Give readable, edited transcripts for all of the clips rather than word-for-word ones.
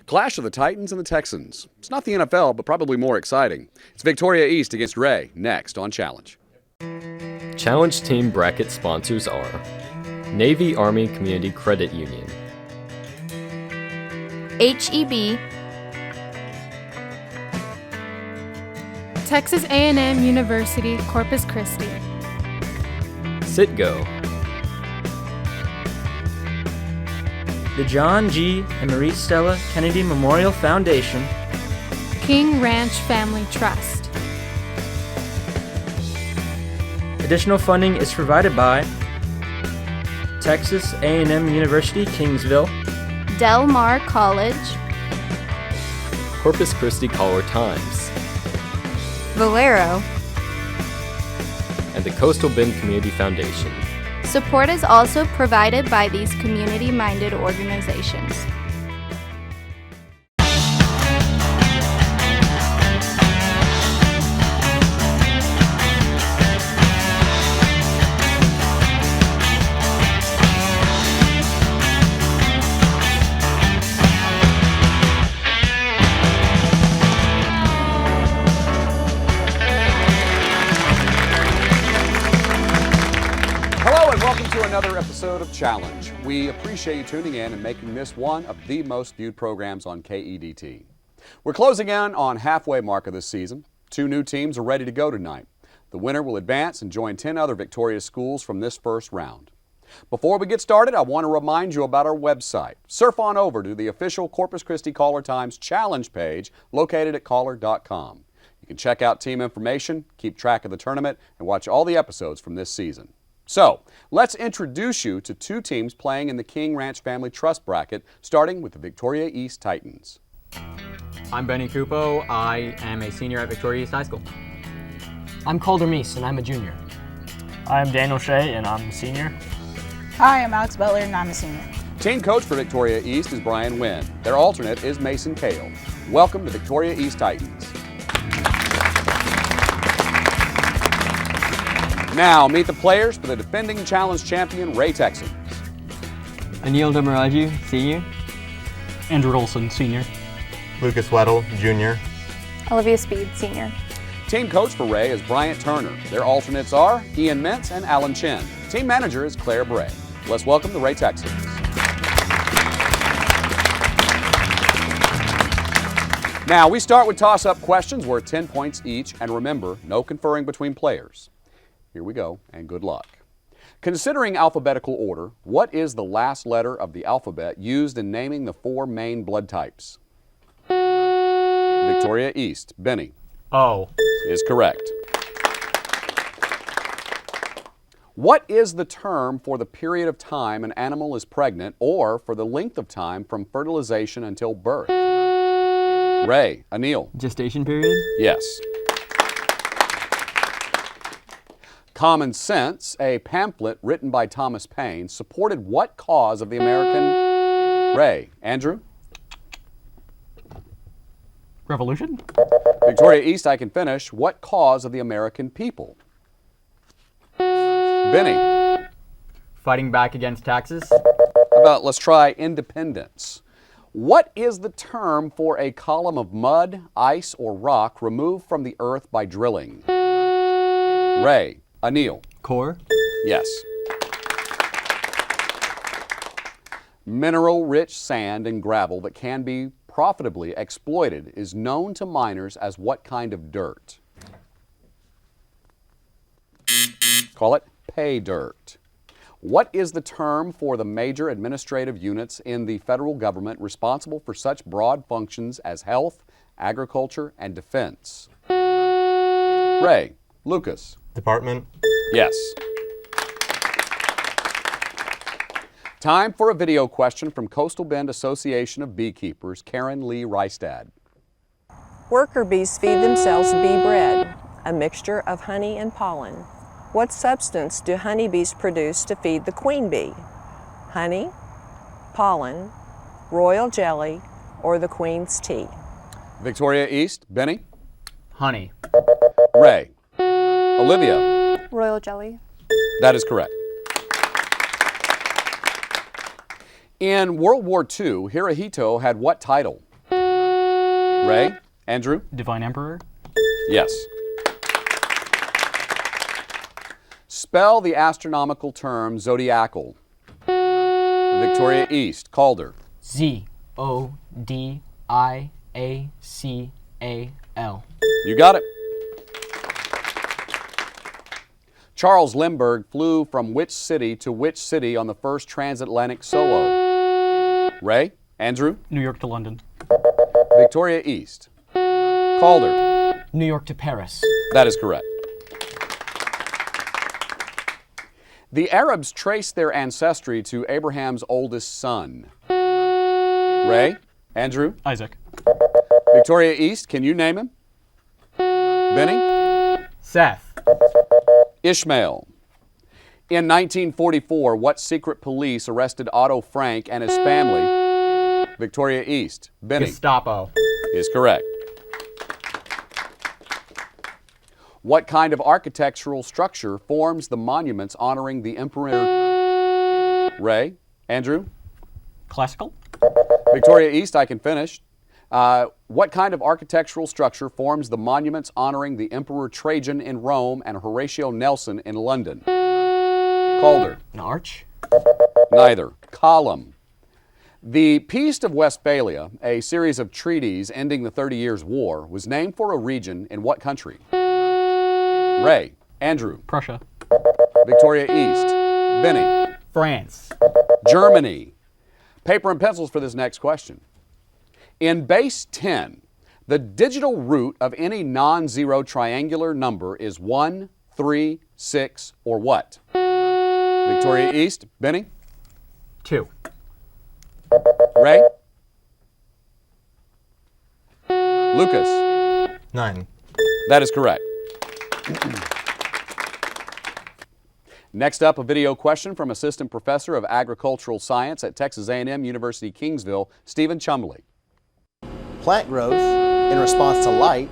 Clash of the Titans and the Texans. It's not the NFL, but probably more exciting. It's Victoria East against Ray, next on Challenge. Challenge Team bracket sponsors are Navy Army Community Credit Union, HEB, Texas A&M University, Corpus Christi, Citgo, the John G. and Marie Stella Kennedy Memorial Foundation, King Ranch Family Trust. Additional funding is provided by Texas A&M University, Kingsville, Del Mar College, Corpus Christi Caller.com, Valero. and the Coastal Bend Community Foundation. Support is also provided by these community-minded organizations. Another episode of Challenge. We appreciate you tuning in and making this one of the most viewed programs on KEDT. We're closing in on halfway mark of this season. 2 new teams are ready to go tonight. The winner will advance and join 10 other victorious schools from this first round. Before we get started, I want to remind you about our website. Surf on over to the official Corpus Christi Caller Times Challenge page located at Caller.com. You can check out team information, keep track of the tournament, and watch all the episodes from this season. So, let's introduce you to 2 teams playing in the King Ranch Family Trust bracket, starting with the Victoria East Titans. I'm Benny Cupo. I am a senior at Victoria East High School. I'm Calder Meese, and I'm a junior. I'm Daniel Shea, and I'm a senior. Hi, I'm Alex Butler, and I'm a senior. Team coach for Victoria East is Brian Wynn. Their alternate is Mason Kale. Welcome to Victoria East Titans. Now, meet the players for the defending challenge champion, Ray Texans. Anil Demaraju, senior. Andrew Olson, senior. Lucas Weddle, junior. Olivia Speed, senior. Team coach for Ray is Bryant Turner. Their alternates are Ian Mintz and Alan Chin. Team manager is Claire Bray. Let's welcome the Ray Texans. Now, we start with toss-up questions worth 10 points each, and remember, no conferring between players. Here we go, and good luck. Considering alphabetical order, what is the last letter of the alphabet used in naming the 4 main blood types? Victoria East. Benny. O. Is correct. What is the term for the period of time an animal is pregnant, or for the length of time from fertilization until birth? Ray. Anil. Gestation period? Yes. Common Sense, a pamphlet written by Thomas Paine, supported what cause of the American... Ray. Andrew? Revolution? Victoria East, I can finish. What cause of the American people? Benny? Fighting back against taxes? How about, let's try independence. What is the term for a column of mud, ice, or rock removed from the earth by drilling? Ray. Anil. Core? Yes. Mineral-rich sand and gravel that can be profitably exploited is known to miners as what kind of dirt? Call it pay dirt. What is the term for the major administrative units in the federal government responsible for such broad functions as health, agriculture, and defense? Ray. Lucas. Department. Yes. Time for a video question from Coastal Bend Association of Beekeepers, Karen Lee Rystad. Worker bees feed themselves bee bread, a mixture of honey and pollen. What substance do honeybees produce to feed the queen bee? Honey, pollen, royal jelly, or the queen's tea? Victoria East. Benny. Honey. Ray. Olivia. Royal jelly. That is correct. In World War II, Hirohito had what title? Ray? Andrew? Divine Emperor. Yes. Spell the astronomical term zodiacal. Victoria East. Calder. Zodiacal. You got it. Charles Lindbergh flew from which city to which city on the first transatlantic solo? Ray? Andrew? New York to London. Victoria East. Calder. New York to Paris. That is correct. The Arabs traced their ancestry to Abraham's oldest son. Ray? Andrew? Isaac. Victoria East, can you name him? Benny? Seth. Ishmael. In 1944, what secret police arrested Otto Frank and his family? Victoria East. Benny? Gestapo. Is correct. What kind of architectural structure forms the monuments honoring the Emperor? Ray? Andrew? Classical. Victoria East, I can finish. What kind of architectural structure forms the monuments honoring the Emperor Trajan in Rome and Horatio Nelson in London? Calder. An arch? Neither. Column. The Peace of Westphalia, a series of treaties ending the 30 Years' War, was named for a region in what country? Ray. Andrew. Prussia. Victoria East. Benny. France. Germany. Paper and pencils for this next question. In base 10, the digital root of any non-zero triangular number is 1, 3, 6, or what? Victoria East. Benny. 2. Ray. Lucas. 9. That is correct. Next up, a video question from Assistant Professor of Agricultural Science at Texas A&M University Kingsville, Stephen Chumley. Plant growth in response to light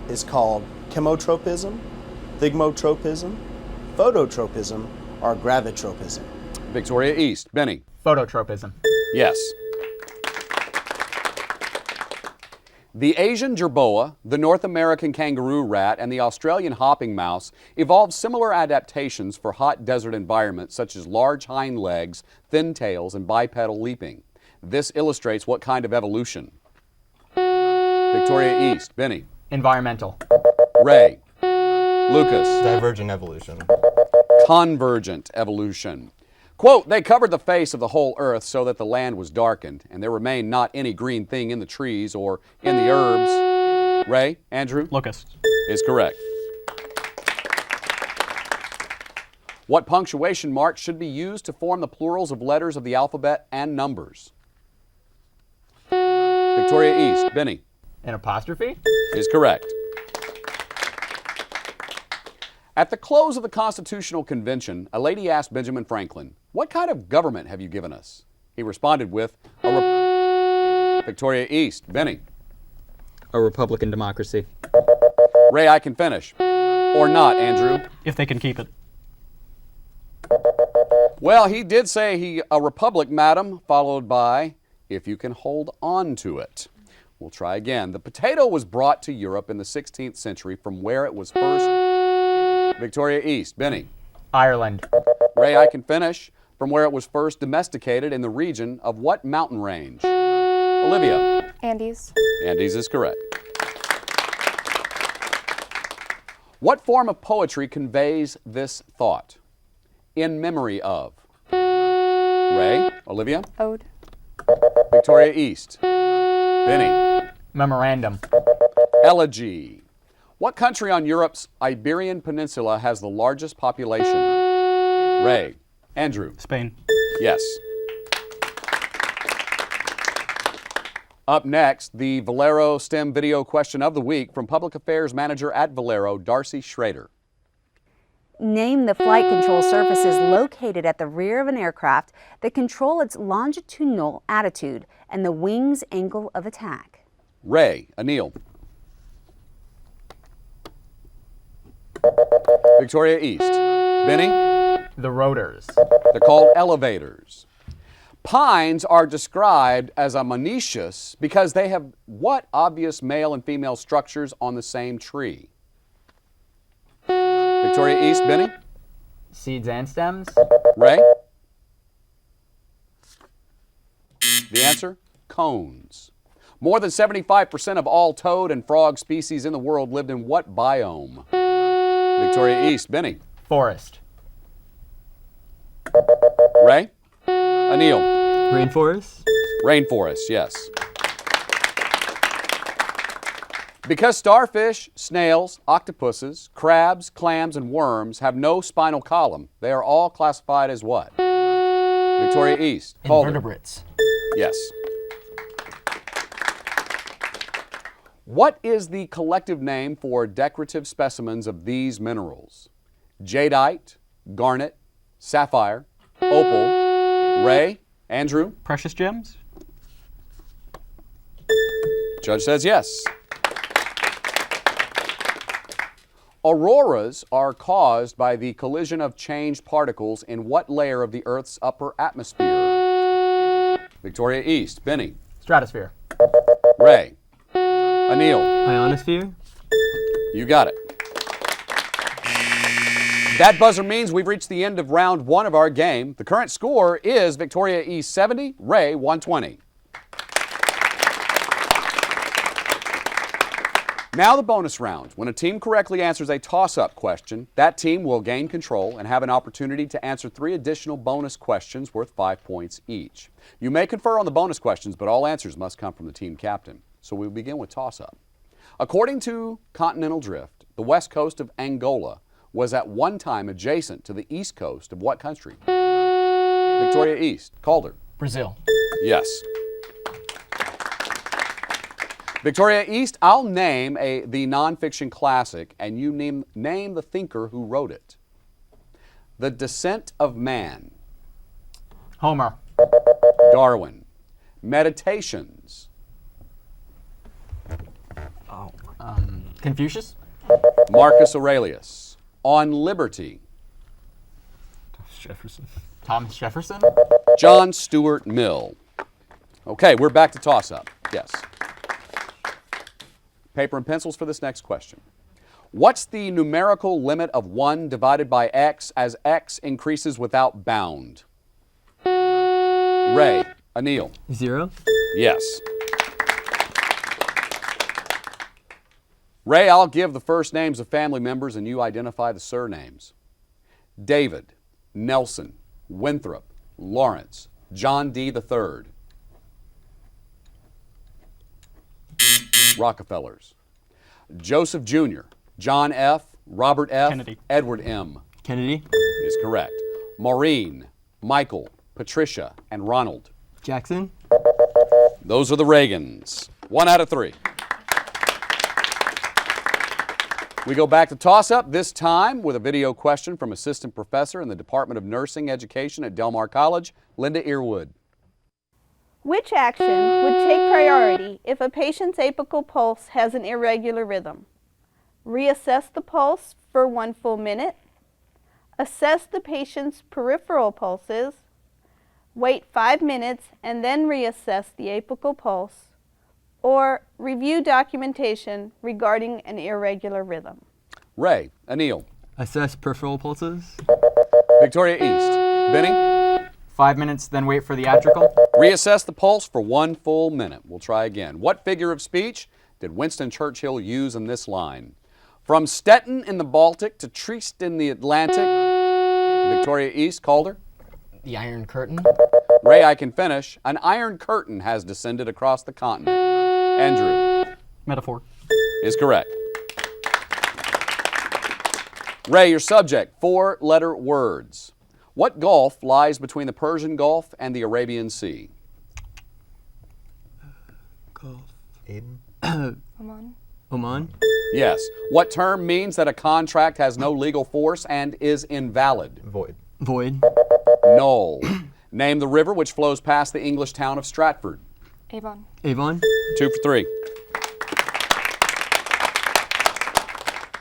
is called chemotropism, thigmotropism, phototropism, or gravitropism. Victoria East. Benny. Phototropism. Yes. The Asian jerboa, the North American kangaroo rat, and the Australian hopping mouse evolved similar adaptations for hot desert environments such as large hind legs, thin tails, and bipedal leaping. This illustrates what kind of evolution? Victoria East. Benny. Environmental. Ray. Lucas. Divergent evolution. Convergent evolution. Quote, they covered the face of the whole earth so that the land was darkened, and there remained not any green thing in the trees or in the herbs. Ray? Andrew? Locust. Is correct. What punctuation marks should be used to form the plurals of letters of the alphabet and numbers? Victoria East. Benny. An apostrophe? Is correct. At the close of the Constitutional Convention, a lady asked Benjamin Franklin, "What kind of government have you given us?" He responded with, Victoria East. Benny. A Republican democracy. Ray, I can finish. Or not, Andrew. If they can keep it. Well, he did say a republic, madam, followed by, if you can hold on to it. We'll try again. The potato was brought to Europe in the 16th century from where it was first. Victoria East. Benny. Ireland. Ray, I can finish. From where it was first domesticated in the region of what mountain range? Olivia. Andes. Andes is correct. What form of poetry conveys this thought? In memory of. Ray. Olivia. Ode. Victoria East. Benny. Memorandum. Elegy. What country on Europe's Iberian Peninsula has the largest population? Ray. Andrew. Spain. Yes. Up next, the Valero STEM video question of the week from Public Affairs Manager at Valero, Darcy Schrader. Name the flight control surfaces located at the rear of an aircraft that control its longitudinal attitude and the wing's angle of attack. Ray. Anil. Victoria East. Benny. The rotors. They're called elevators. Pines are described as a monoecious because they have what obvious male and female structures on the same tree? Victoria East, Benny? Seeds and stems. Ray? The answer? Cones. More than 75% of all toad and frog species in the world lived in what biome? Victoria East, Benny? Forest. Ray? Anil? Rainforest. Rainforest, yes. Because starfish, snails, octopuses, crabs, clams, and worms have no spinal column, they are all classified as what? Victoria East. Calder. Invertebrates. Yes. What is the collective name for decorative specimens of these minerals? Jadeite, garnet, sapphire, opal, Ray, Andrew? Precious gems? Judge says yes. Auroras are caused by the collision of changed particles in what layer of the Earth's upper atmosphere? Victoria East, Benny? Stratosphere. Ray? Anil? Ionosphere. You got it. That buzzer means we've reached the end of round one of our game. The current score is Victoria East 70, Ray 120. Now the bonus round. When a team correctly answers a toss-up question, that team will gain control and have an opportunity to answer 3 additional bonus questions worth 5 points each. You may confer on the bonus questions, but all answers must come from the team captain. So we'll begin with toss-up. According to continental drift, the west coast of Angola was at one time adjacent to the east coast of what country? Victoria East. Calder. Brazil. Yes. Victoria East, I'll name the nonfiction classic, and you name the thinker who wrote it. The Descent of Man. Homer. Darwin. Meditations. Confucius. Marcus Aurelius. On Liberty. Jefferson. Thomas Jefferson. John Stuart Mill. Okay, we're back to toss-up. Yes. Paper and pencils for this next question. What's the numerical limit of 1 divided by x as x increases without bound? Ray. Anil. 0. Yes. Ray, I'll give the first names of family members and you identify the surnames. David, Nelson, Winthrop, Lawrence, John D. III. Rockefellers. Joseph Jr., John F., Robert F., Kennedy. Edward M. Kennedy. Is correct. Maureen, Michael, Patricia, and Ronald. Jackson. Those are the Reagans. 1 out of 3. We go back to toss-up, this time with a video question from Assistant Professor in the Department of Nursing Education at Del Mar College, Linda Earwood. Which action would take priority if a patient's apical pulse has an irregular rhythm? Reassess the pulse for 1 full minute, assess the patient's peripheral pulses, wait 5 minutes and then reassess the apical pulse, or review documentation regarding an irregular rhythm. Ray, Anil. Assess peripheral pulses. Victoria East. Benny. 5 minutes, then wait for the atrial. Reassess the pulse for 1 full minute. We'll try again. What figure of speech did Winston Churchill use in this line? From Stettin in the Baltic to Trieste in the Atlantic. Victoria East. Calder. The Iron Curtain. Ray, I can finish. An iron curtain has descended across the continent. Andrew. Metaphor. Is correct. Ray, your subject, 4-letter words. What gulf lies between the Persian Gulf and the Arabian Sea? Gulf. Aden. Oman. Oman. Yes. What term means that a contract has no legal force and is invalid? Void. Void. Null. Name the river which flows past the English town of Stratford. Avon. Avon. 2 for 3.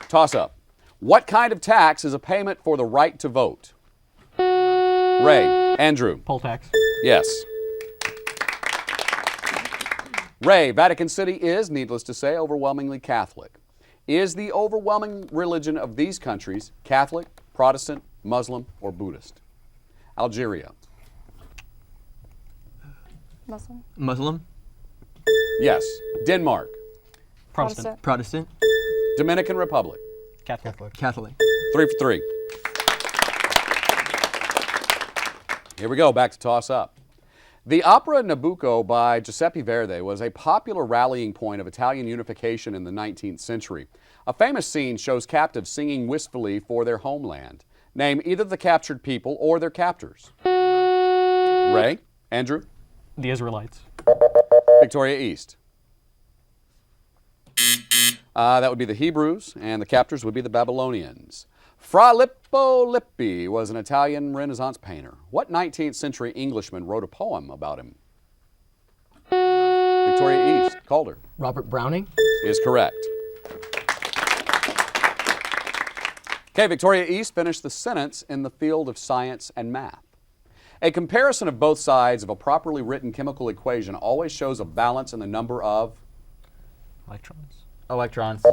Toss up. What kind of tax is a payment for the right to vote? Ray. Andrew. Poll tax. Yes. Ray, Vatican City is, needless to say, overwhelmingly Catholic. Is the overwhelming religion of these countries Catholic, Protestant, Muslim, or Buddhist? Algeria. Muslim. Muslim. Yes. Denmark. Protestant. Protestant. Dominican Republic. Catholic. Catholic. 3 for 3. Here we go, back to toss up. The opera Nabucco by Giuseppe Verdi was a popular rallying point of Italian unification in the 19th century. A famous scene shows captives singing wistfully for their homeland. Name either the captured people or their captors. Ray, Andrew. The Israelites. Victoria East. That would be the Hebrews, and the captors would be the Babylonians. Fra Lippo Lippi was an Italian Renaissance painter. What 19th century Englishman wrote a poem about him? Victoria East. Calder. Robert Browning. Is correct. Okay, Victoria East finished the sentence in the field of science and math. A comparison of both sides of a properly written chemical equation always shows a balance in the number of Electrons. Electrons.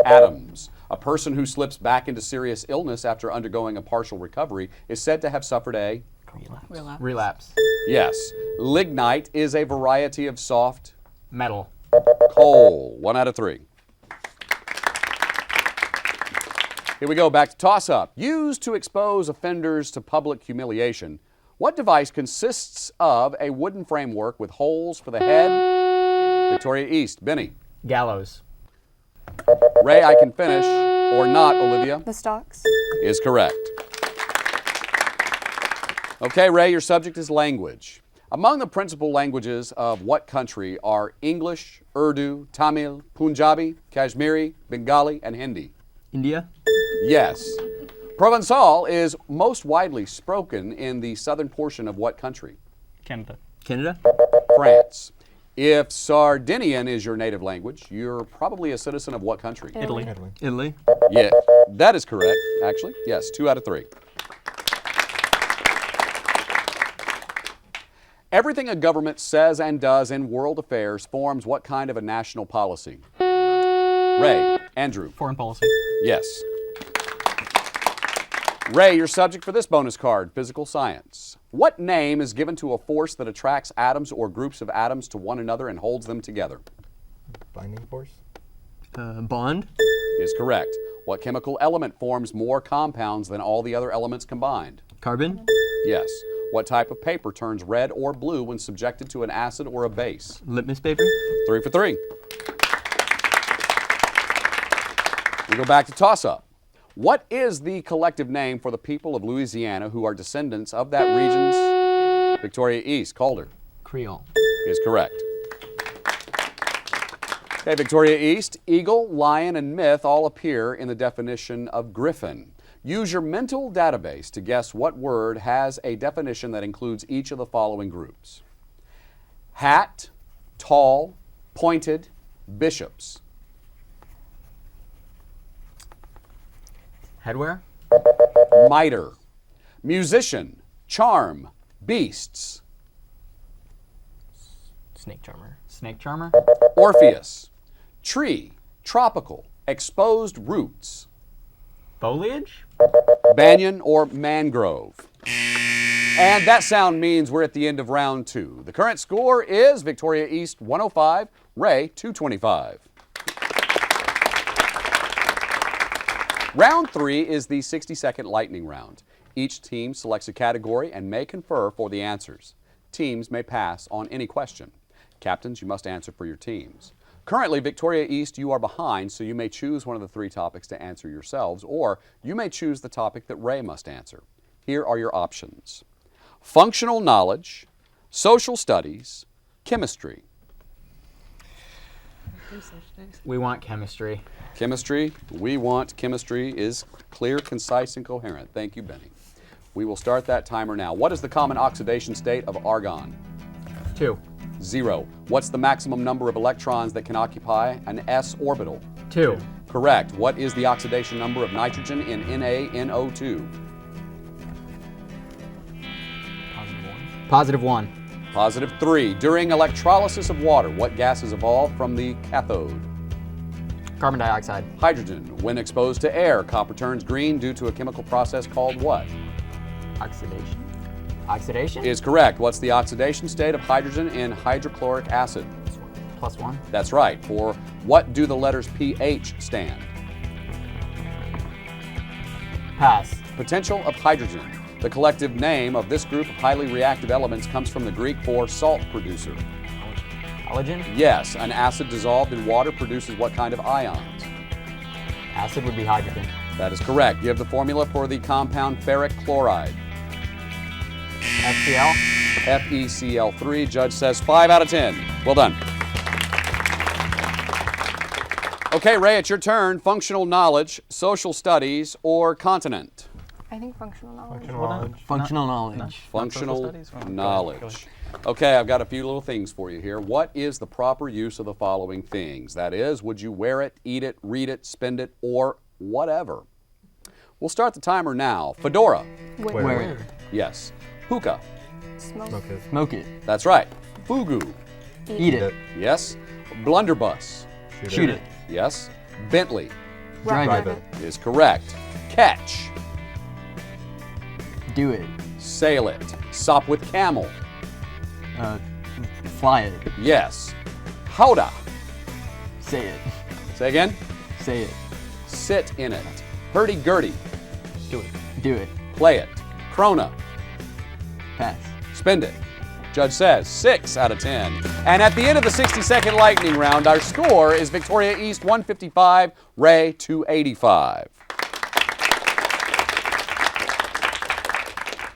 atoms. A person who slips back into serious illness after undergoing a partial recovery is said to have suffered a Relapse. Yes. Lignite is a variety of soft Metal. coal. 1 out of 3. Here we go, back to toss-up. Used to expose offenders to public humiliation, what device consists of a wooden framework with holes for the head? Victoria East. Benny. Gallows. Ray, I can finish, or not, Olivia? The stocks. Is correct. Okay, Ray, your subject is language. Among the principal languages of what country are English, Urdu, Tamil, Punjabi, Kashmiri, Bengali, and Hindi? India. Yes. Provençal is most widely spoken in the southern portion of what country? Canada. Canada. France. If Sardinian is your native language, you're probably a citizen of what country? Italy. Italy. Yeah, that is correct, actually. Yes, 2 out of 3. Everything a government says and does in world affairs forms what kind of a national policy? Ray, Andrew. Foreign policy. Yes. Ray, your subject for this bonus card, physical science. What name is given to a force that attracts atoms or groups of atoms to one another and holds them together? Binding force. Bond. Is correct. What chemical element forms more compounds than all the other elements combined? Carbon. Yes. What type of paper turns red or blue when subjected to an acid or a base? Litmus paper. 3 for 3. We go back to toss-up. What is the collective name for the people of Louisiana who are descendants of that region's? Victoria East. Calder. Creole. Is correct. Okay, Victoria East. Eagle, lion, and myth all appear in the definition of griffin. Use your mental database to guess what word has a definition that includes each of the following groups. Hat, tall, pointed, bishops. Headwear. Mitre. Musician, charm, beasts. Snake charmer. Snake charmer. Orpheus. Tree, tropical, exposed roots. Foliage. Banyan or mangrove. And that sound means we're at the end of round 2. The current score is Victoria East 105, Ray 225. Round 3 is the 60-second lightning round. Each team selects a category and may confer for the answers. Teams may pass on any question. Captains, you must answer for your teams. Currently, Victoria East, you are behind, so you may choose one of the 3 topics to answer yourselves, or you may choose the topic that Ray must answer. Here are your options. Functional knowledge, social studies, chemistry. We want chemistry. Chemistry, we want chemistry is clear, concise, and coherent. Thank you, Benny. We will start that timer now. What is the common oxidation state of argon? 2. 0. What's the maximum number of electrons that can occupy an s orbital? 2. Correct. What is the oxidation number of nitrogen in NaNO2? +1. Positive 3. During electrolysis of water, what gases evolve from the cathode? Carbon dioxide. Hydrogen. When exposed to air, copper turns green due to a chemical process called what? Oxidation. Oxidation? Is correct. What's the oxidation state of hydrogen in hydrochloric acid? +1. That's right. For what do the letters pH stand? Pass. Potential of hydrogen. The collective name of this group of highly reactive elements comes from the Greek for salt producer. Halogen? Yes, an acid dissolved in water produces what kind of ions? Acid would be hydrogen. That is correct. Give the formula for the compound ferric chloride. FCl? FeCl3. Judge says 5 out of 10. Well done. Okay, Ray, it's your turn. Functional knowledge, social studies, or continent? I think functional knowledge. Functional knowledge. Functional knowledge. Okay, I've got a few little things for you here. What is the proper use of the following things? That is, would you wear it, eat it, read it, spend it, or whatever? We'll start the timer now. Fedora. Wear it. Yes. Hookah. Smoke. Smoke it. That's right. Fugu. Eat it. Yes. Blunderbuss. Shoot it. Yes. Bentley Drive it. is correct. Catch. Do it. Sail it. Sop with camel. Fly it. Yes. Howdah. Say it. Say again. Say it. Sit in it. Hurdy-gurdy. Do it. Do it. Play it. Krona. Pass. Spend it. Judge says 6 out of 10. And at the end of the 60-second lightning round, our score is Victoria East 155, Ray 285.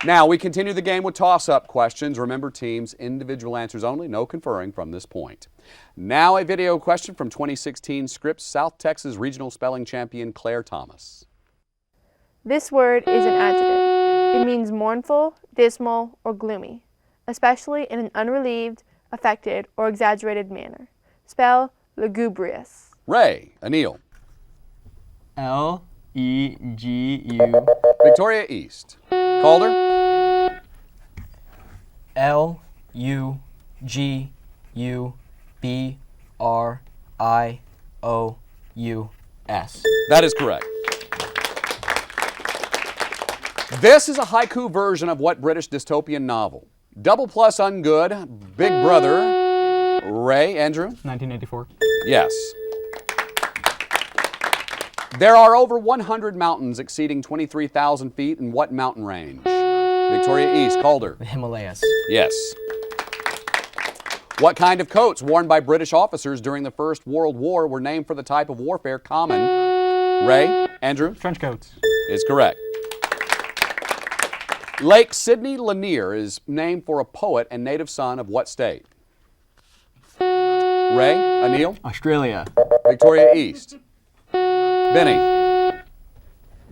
Now, we continue the game with toss-up questions. Remember, teams, individual answers only, no conferring from this point. Now, a video question from 2016 Scripps South Texas Regional Spelling Champion Claire Thomas. This word is an adjective. It means mournful, dismal, or gloomy, especially in an unrelieved, affected, or exaggerated manner. Spell lugubrious. Ray, Anil. L-E-G-U. Victoria East. Calder. L-U-G-U-B-R-I-O-U-S. That is correct. This is a haiku version of what British dystopian novel? Double plus ungood, Big Brother. Ray, Andrew? 1984. Yes. There are over 100 mountains exceeding 23,000 feet in what mountain range? Victoria East, Calder. The Himalayas. Yes. What kind of coats worn by British officers during the First World War were named for the type of warfare common? Ray, Andrew? Trench coats. Is correct. Lake Sidney Lanier is named for a poet and native son of what state? Ray, Anil? Australia. Victoria East. Benny?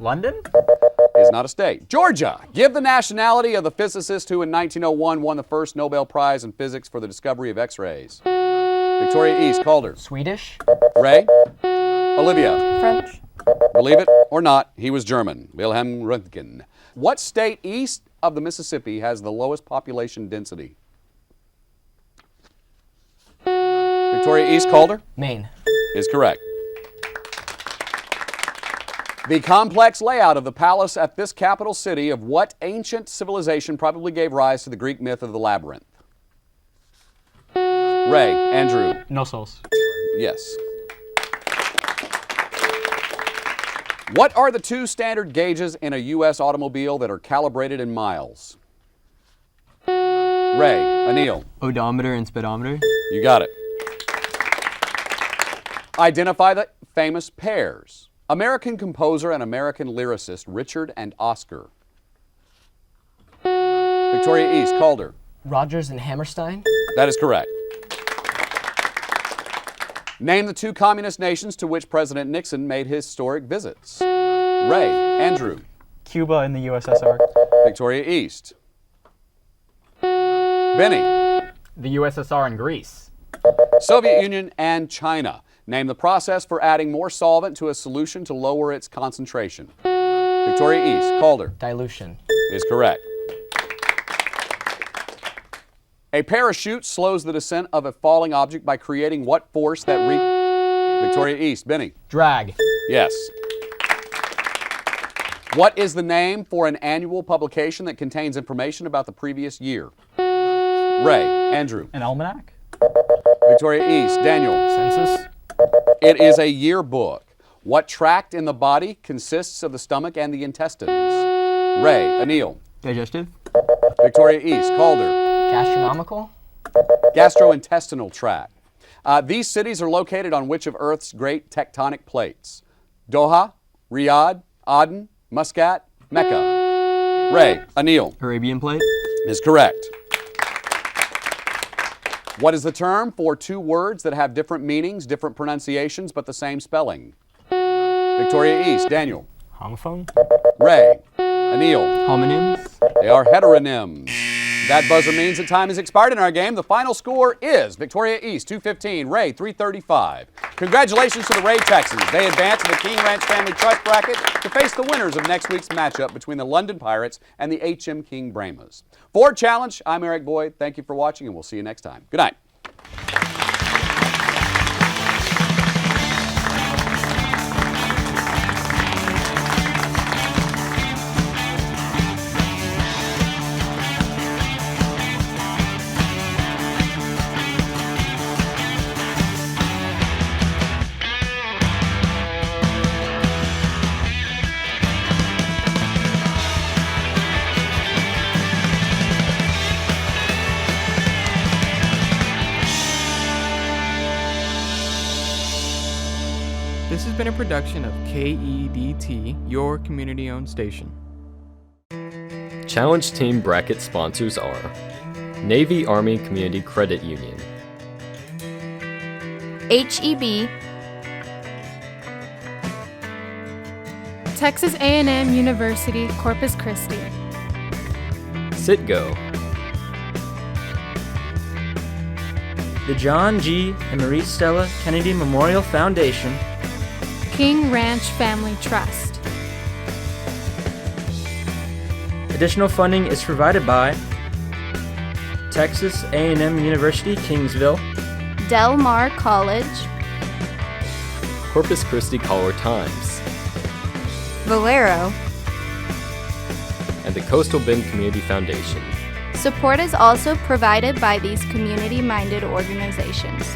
London? Is not a state. Georgia. Give the nationality of the physicist who in 1901 won the first Nobel Prize in Physics for the discovery of X-rays. Victoria East, Calder. Swedish. Ray? Olivia? French. Believe it or not, he was German. Wilhelm Röntgen. What state east of the Mississippi has the lowest population density? Victoria East, Calder? Maine. Is correct. The complex layout of the palace at this capital city of what ancient civilization probably gave rise to the Greek myth of the labyrinth? Ray, Andrew? Knossos. Yes. What are the two standard gauges in a U.S. automobile that are calibrated in miles? Ray, Anil? Odometer and speedometer. You got it. Identify the famous pairs. American composer and American lyricist Richard and Oscar. Victoria East, Calder. Rogers and Hammerstein. That is correct. Name the two communist nations to which President Nixon made historic visits. Ray, Andrew? Cuba and the USSR. Victoria East. Benny? The USSR and Greece. Soviet Union and China. Name the process for adding more solvent to a solution to lower its concentration. Victoria East, Calder. Dilution. Is correct. A parachute slows the descent of a falling object by creating what force that Victoria East. Benny. Drag. Yes. What is the name for an annual publication that contains information about the previous year? Ray. Andrew. An almanac. Victoria East. Daniel. Census. It is a yearbook. What tract in the body consists of the stomach and the intestines? Ray. Anil. Digestive. Victoria East. Calder. Gastronomical. Gastrointestinal tract. These cities are located on which of Earth's great tectonic plates? Doha, Riyadh, Aden, Muscat, Mecca. Ray. Anil. Arabian plate. Is correct. What is the term for two words that have different meanings, different pronunciations, but the same spelling? Victoria East. Daniel. Homophone. Ray. Anil. Homonyms. They are heteronyms. That buzzer means that time has expired in our game. The final score is Victoria East 215, Ray 335. Congratulations to the Ray Texans. They advance to the King Ranch Family Trust bracket to face the winners of next week's matchup between the London Pirates and the HM King Brahmas. For Challenge, I'm Eric Boyd. Thank you for watching, and we'll see you next time. Good night. This has been a production of KEDT, your community-owned station. Challenge Team bracket sponsors are Navy Army Community Credit Union, HEB, Texas A&M University, Corpus Christi, Citgo, the John G. and Marie Stella Kennedy Memorial Foundation, King Ranch Family Trust. Additional funding is provided by Texas A&M University, Kingsville, Del Mar College, Corpus Christi Caller.Times, Valero, and the Coastal Bend Community Foundation. Support is also provided by these community-minded organizations.